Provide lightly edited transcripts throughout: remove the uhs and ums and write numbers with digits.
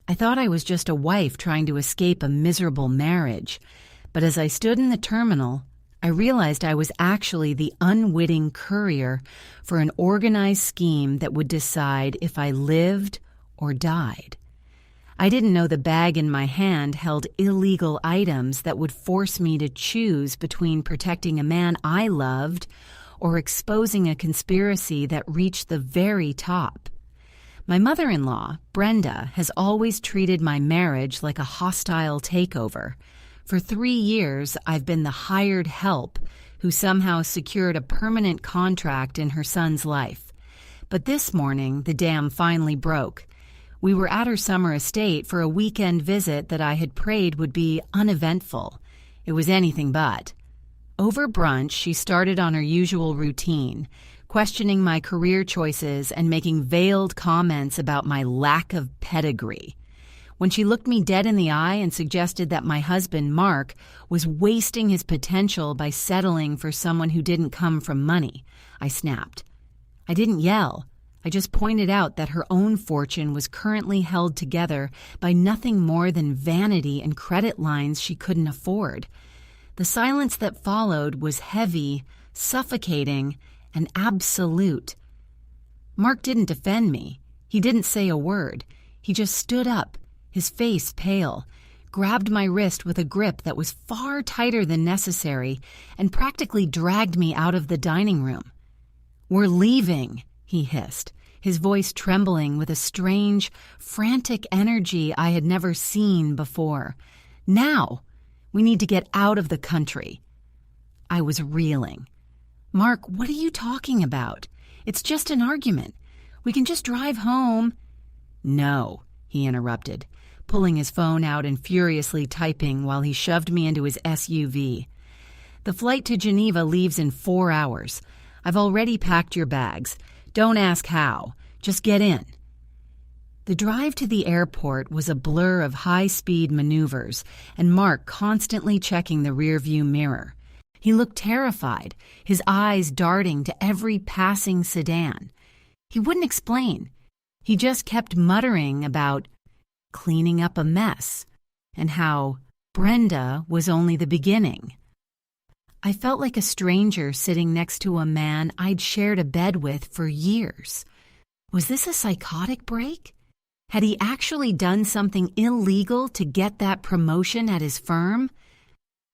I thought I was just a wife trying to escape a miserable marriage, but as I stood in the terminal, I realized I was actually the unwitting courier for an organized scheme that would decide if I lived or died. I didn't know the bag in my hand held illegal items that would force me to choose between protecting a man I loved or exposing a conspiracy that reached the very top. My mother-in-law, Brenda, has always treated my marriage like a hostile takeover. For 3 years, I've been the hired help who somehow secured a permanent contract in her son's life. But this morning, the dam finally broke. We were at her summer estate for a weekend visit that I had prayed would be uneventful. It was anything but. Over brunch, she started on her usual routine, questioning my career choices and making veiled comments about my lack of pedigree. When she looked me dead in the eye and suggested that my husband, Mark, was wasting his potential by settling for someone who didn't come from money, I snapped. I didn't yell. I just pointed out that her own fortune was currently held together by nothing more than vanity and credit lines she couldn't afford. The silence that followed was heavy, suffocating, and absolute. Mark didn't defend me. He didn't say a word. He just stood up, his face pale, grabbed my wrist with a grip that was far tighter than necessary, and practically dragged me out of the dining room. "We're leaving," he hissed, his voice trembling with a strange, frantic energy I had never seen before. "Now! We need to get out of the country." I was reeling. "Mark, what are you talking about? It's just an argument. We can just drive home." "No," he interrupted, pulling his phone out and furiously typing while he shoved me into his SUV. "The flight to Geneva leaves in 4 hours. I've already packed your bags. Don't ask how. Just get in." The drive to the airport was a blur of high-speed maneuvers and Mark constantly checking the rearview mirror. He looked terrified, his eyes darting to every passing sedan. He wouldn't explain. He just kept muttering about cleaning up a mess and how Brenda was only the beginning. I felt like a stranger sitting next to a man I'd shared a bed with for years. Was this a psychotic break? Had he actually done something illegal to get that promotion at his firm?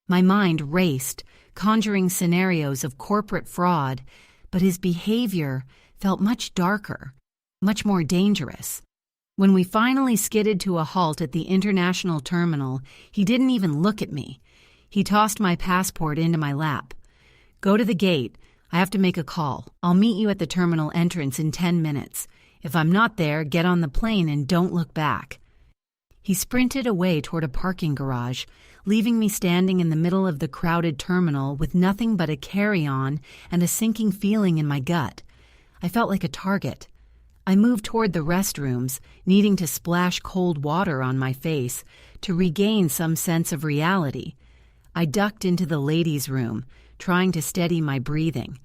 My mind raced, conjuring scenarios of corporate fraud, but his behavior felt much darker, much more dangerous. When we finally skidded to a halt at the international terminal, he didn't even look at me. He tossed my passport into my lap. "Go to the gate. I have to make a call. I'll meet you at the terminal entrance in 10 minutes. If I'm not there, get on the plane and don't look back." He sprinted away toward a parking garage, leaving me standing in the middle of the crowded terminal with nothing but a carry-on and a sinking feeling in my gut. I felt like a target. I moved toward the restrooms, needing to splash cold water on my face to regain some sense of reality. I ducked into the ladies' room, trying to steady my breathing.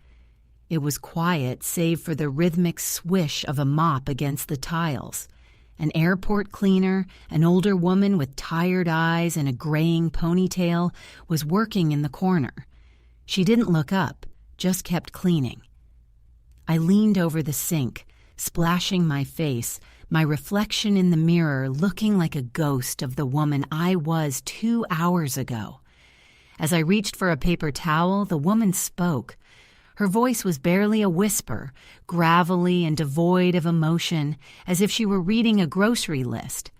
It was quiet save for the rhythmic swish of a mop against the tiles. An airport cleaner, an older woman with tired eyes and a graying ponytail, was working in the corner. She didn't look up, just kept cleaning. I leaned over the sink, splashing my face, my reflection in the mirror looking like a ghost of the woman I was 2 hours ago. As I reached for a paper towel, the woman spoke. Her voice was barely a whisper, gravelly and devoid of emotion, as if she were reading a grocery list.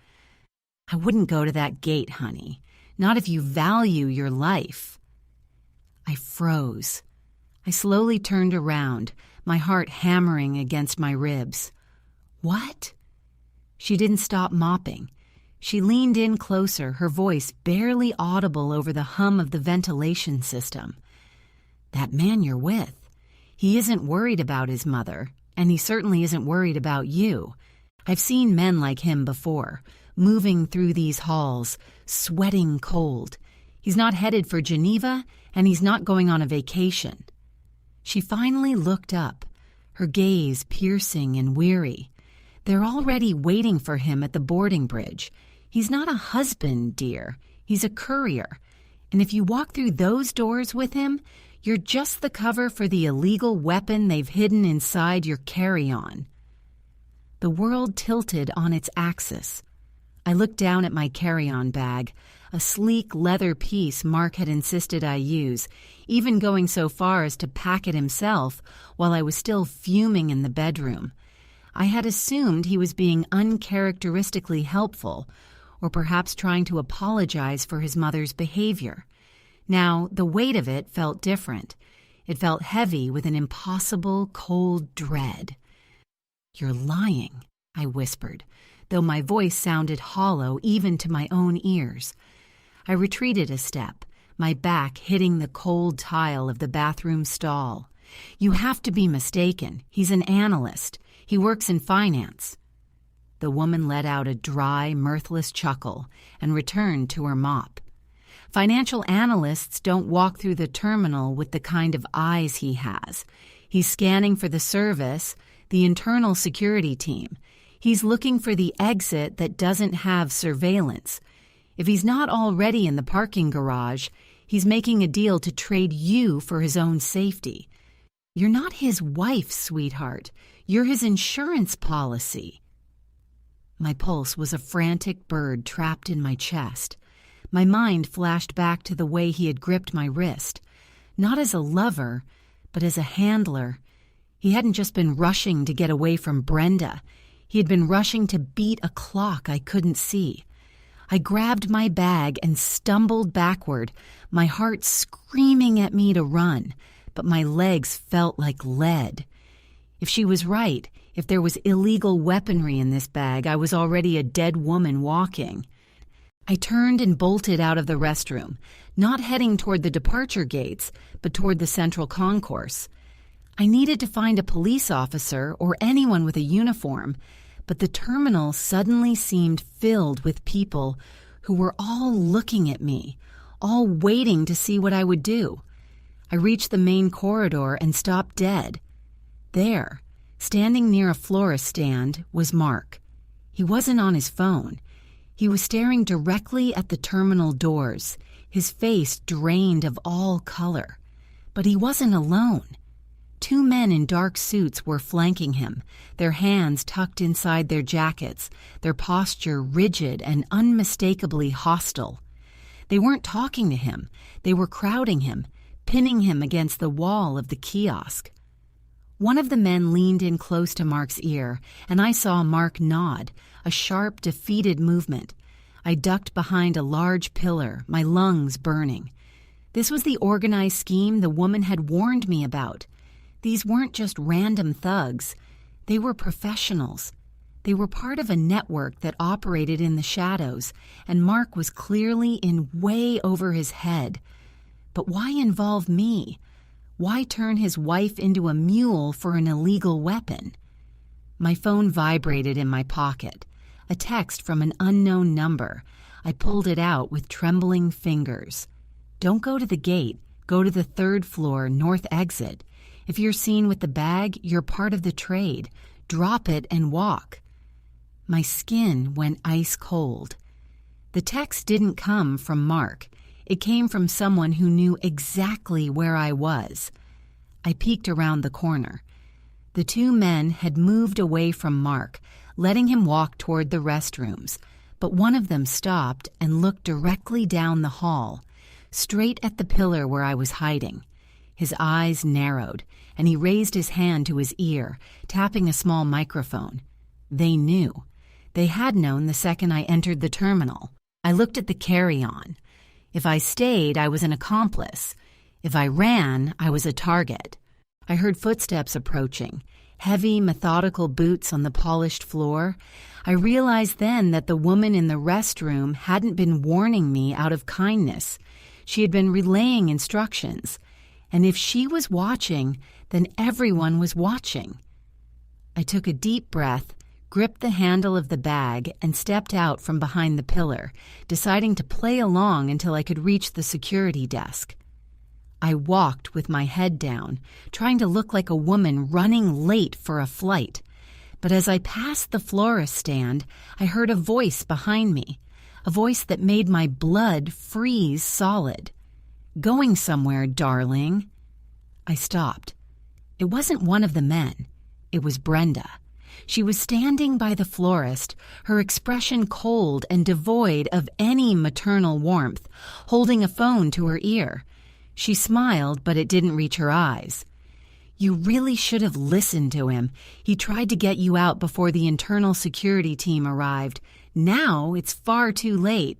"I wouldn't go to that gate, honey. Not if you value your life." I froze. I slowly turned around, my heart hammering against my ribs. "What?" She didn't stop mopping. She leaned in closer, her voice barely audible over the hum of the ventilation system. "That man you're with. He isn't worried about his mother, and he certainly isn't worried about you. I've seen men like him before, moving through these halls, sweating cold. He's not headed for Geneva, and he's not going on a vacation." She finally looked up, her gaze piercing and weary. They're already waiting for him at the boarding bridge. He's not a husband, dear. He's a courier. And if you walk through those doors with him, you're just the cover for the illegal weapon they've hidden inside your carry-on. The world tilted on its axis. I looked down at my carry-on bag, a sleek leather piece Mark had insisted I use, even going so far as to pack it himself while I was still fuming in the bedroom. I had assumed he was being uncharacteristically helpful, or perhaps trying to apologize for his mother's behavior. Now, the weight of it felt different. It felt heavy with an impossible, cold dread. "You're lying," I whispered, though my voice sounded hollow even to my own ears. I retreated a step, my back hitting the cold tile of the bathroom stall. "You have to be mistaken. He's an analyst. He works in finance." The woman let out a dry, mirthless chuckle and returned to her mop. "Financial analysts don't walk through the terminal with the kind of eyes he has. He's scanning for the service, the internal security team. He's looking for the exit that doesn't have surveillance. If he's not already in the parking garage, he's making a deal to trade you for his own safety. You're not his wife, sweetheart. You're his insurance policy." My pulse was a frantic bird trapped in my chest. My mind flashed back to the way he had gripped my wrist, not as a lover, but as a handler. He hadn't just been rushing to get away from Brenda. He had been rushing to beat a clock I couldn't see. I grabbed my bag and stumbled backward, my heart screaming at me to run, but my legs felt like lead. If she was right, if there was illegal weaponry in this bag, I was already a dead woman walking. I turned and bolted out of the restroom, not heading toward the departure gates, but toward the central concourse. I needed to find a police officer or anyone with a uniform, but the terminal suddenly seemed filled with people who were all looking at me, all waiting to see what I would do. I reached the main corridor and stopped dead. There, standing near a florist stand, was Mark. He wasn't on his phone. He was staring directly at the terminal doors, his face drained of all color. But he wasn't alone. 2 men in dark suits were flanking him, their hands tucked inside their jackets, their posture rigid and unmistakably hostile. They weren't talking to him. They were crowding him, pinning him against the wall of the kiosk. One of the men leaned in close to Mark's ear, and I saw Mark nod, a sharp, defeated movement. I ducked behind a large pillar, my lungs burning. This was the organized scheme the woman had warned me about. These weren't just random thugs. They were professionals. They were part of a network that operated in the shadows, and Mark was clearly in way over his head. But why involve me? Why turn his wife into a mule for an illegal weapon? My phone vibrated in my pocket. A text from an unknown number. I pulled it out with trembling fingers. "Don't go to the gate. Go to the 3rd floor, north exit. If you're seen with the bag, you're part of the trade. Drop it and walk." My skin went ice cold. The text didn't come from Mark. It came from someone who knew exactly where I was. I peeked around the corner. The 2 men had moved away from Mark, letting him walk toward the restrooms, but one of them stopped and looked directly down the hall, straight at the pillar where I was hiding. His eyes narrowed, and he raised his hand to his ear, tapping a small microphone. They knew. They had known the second I entered the terminal. I looked at the carry-on. If I stayed, I was an accomplice. If I ran, I was a target. I heard footsteps approaching, heavy, methodical boots on the polished floor. I realized then that the woman in the restroom hadn't been warning me out of kindness. She had been relaying instructions. And if she was watching, then everyone was watching. I took a deep breath, gripped the handle of the bag, and stepped out from behind the pillar, deciding to play along until I could reach the security desk. I walked with my head down, trying to look like a woman running late for a flight. But as I passed the florist stand, I heard a voice behind me, a voice that made my blood freeze solid. "Going somewhere, darling." I stopped. It wasn't one of the men. It was Brenda. She was standing by the florist, her expression cold and devoid of any maternal warmth, holding a phone to her ear. She smiled, but it didn't reach her eyes. "You really should have listened to him. He tried to get you out before the internal security team arrived. Now it's far too late."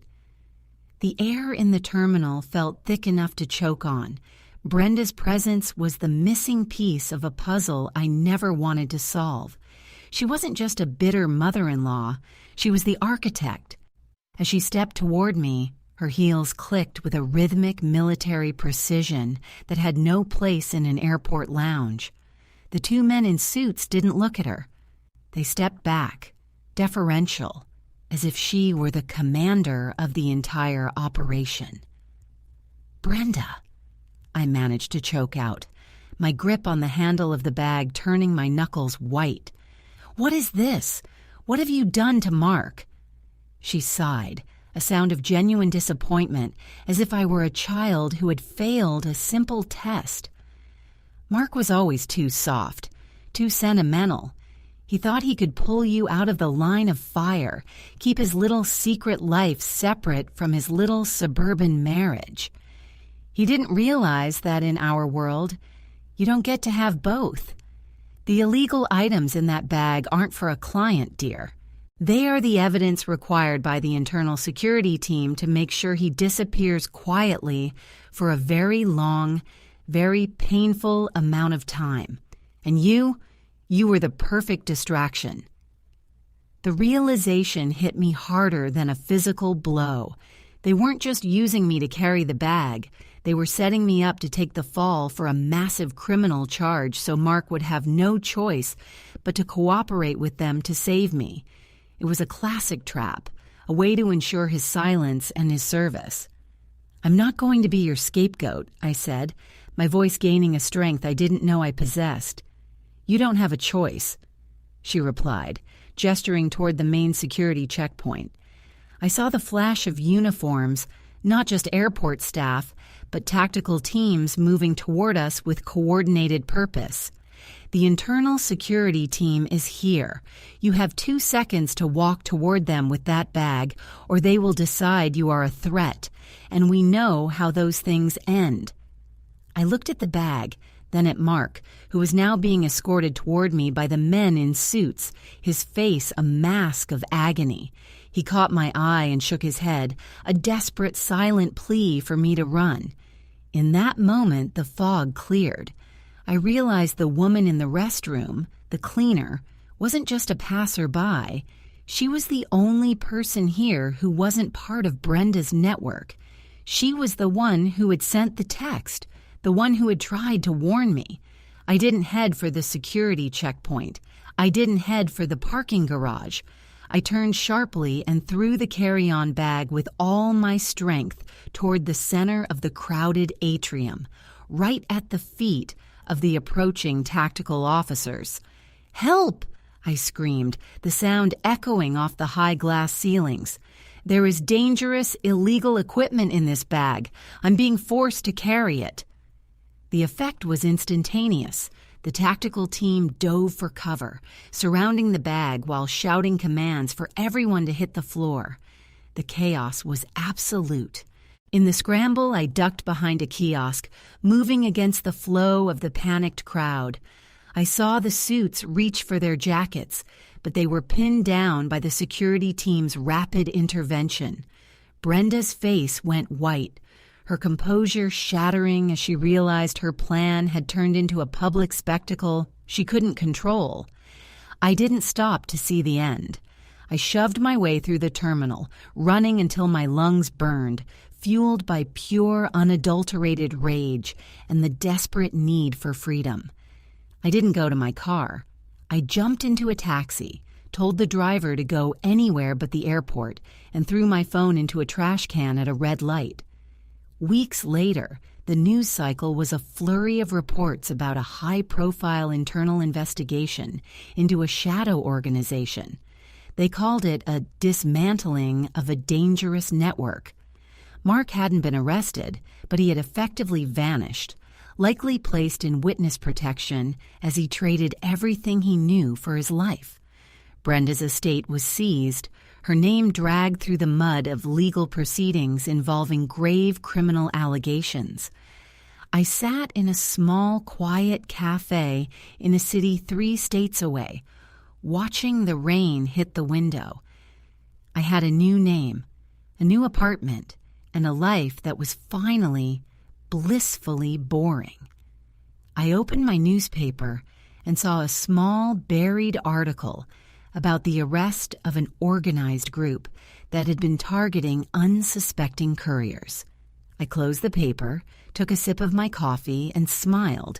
The air in the terminal felt thick enough to choke on. Brenda's presence was the missing piece of a puzzle I never wanted to solve. She wasn't just a bitter mother-in-law, she was the architect. As she stepped toward me, her heels clicked with a rhythmic military precision that had no place in an airport lounge. The two men in suits didn't look at her. They stepped back, deferential, as if she were the commander of the entire operation. "Brenda," I managed to choke out, my grip on the handle of the bag turning my knuckles white. "What is this? What have you done to Mark?" She sighed, a sound of genuine disappointment, as if I were a child who had failed a simple test. "Mark was always too soft, too sentimental. He thought he could pull you out of the line of fire, keep his little secret life separate from his little suburban marriage. He didn't realize that in our world, you don't get to have both. The illegal items in that bag aren't for a client, dear. They are the evidence required by the internal security team to make sure he disappears quietly for a very long, very painful amount of time. And you were the perfect distraction." The realization hit me harder than a physical blow. They weren't just using me to carry the bag. They were setting me up to take the fall for a massive criminal charge so Mark would have no choice but to cooperate with them to save me. It was a classic trap, a way to ensure his silence and his service. "I'm not going to be your scapegoat," I said, my voice gaining a strength I didn't know I possessed. "You don't have a choice," she replied, gesturing toward the main security checkpoint. I saw the flash of uniforms, not just airport staff, but tactical teams moving toward us with coordinated purpose. "The internal security team is here. You have 2 seconds to walk toward them with that bag, or they will decide you are a threat, and we know how those things end." I looked at the bag, then at Mark, who was now being escorted toward me by the men in suits, his face a mask of agony. He caught my eye and shook his head, a desperate, silent plea for me to run. In that moment, the fog cleared. I realized the woman in the restroom, the cleaner, wasn't just a passerby. She was the only person here who wasn't part of Brenda's network. She was the one who had sent the text, the one who had tried to warn me. I didn't head for the security checkpoint. I didn't head for the parking garage. I turned sharply and threw the carry-on bag with all my strength toward the center of the crowded atrium, right at the feet of the approaching tactical officers. "Help!" I screamed, the sound echoing off the high glass ceilings. "There is dangerous, illegal equipment in this bag. I'm being forced to carry it." The effect was instantaneous. The tactical team dove for cover, surrounding the bag while shouting commands for everyone to hit the floor. The chaos was absolute. In the scramble, I ducked behind a kiosk, moving against the flow of the panicked crowd. I saw the suits reach for their jackets, but they were pinned down by the security team's rapid intervention. Brenda's face went white, her composure shattering as she realized her plan had turned into a public spectacle she couldn't control. I didn't stop to see the end. I shoved my way through the terminal, running until my lungs burned, fueled by pure, unadulterated rage and the desperate need for freedom. I didn't go to my car. I jumped into a taxi, told the driver to go anywhere but the airport, and threw my phone into a trash can at a red light. Weeks later, the news cycle was a flurry of reports about a high-profile internal investigation into a shadow organization. They called it a dismantling of a dangerous network. Mark hadn't been arrested, but he had effectively vanished, likely placed in witness protection as he traded everything he knew for his life. Brenda's estate was seized, her name dragged through the mud of legal proceedings involving grave criminal allegations. I sat in a small, quiet cafe in a city 3 states away, watching the rain hit the window. I had a new name, a new apartment, and a life that was finally, blissfully boring. I opened my newspaper and saw a small, buried article about the arrest of an organized group that had been targeting unsuspecting couriers. I closed the paper, took a sip of my coffee, and smiled.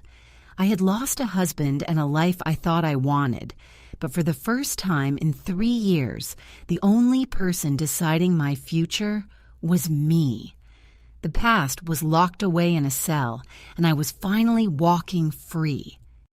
I had lost a husband and a life I thought I wanted, but for the first time in 3 years, the only person deciding my future was me. The past was locked away in a cell, and I was finally walking free.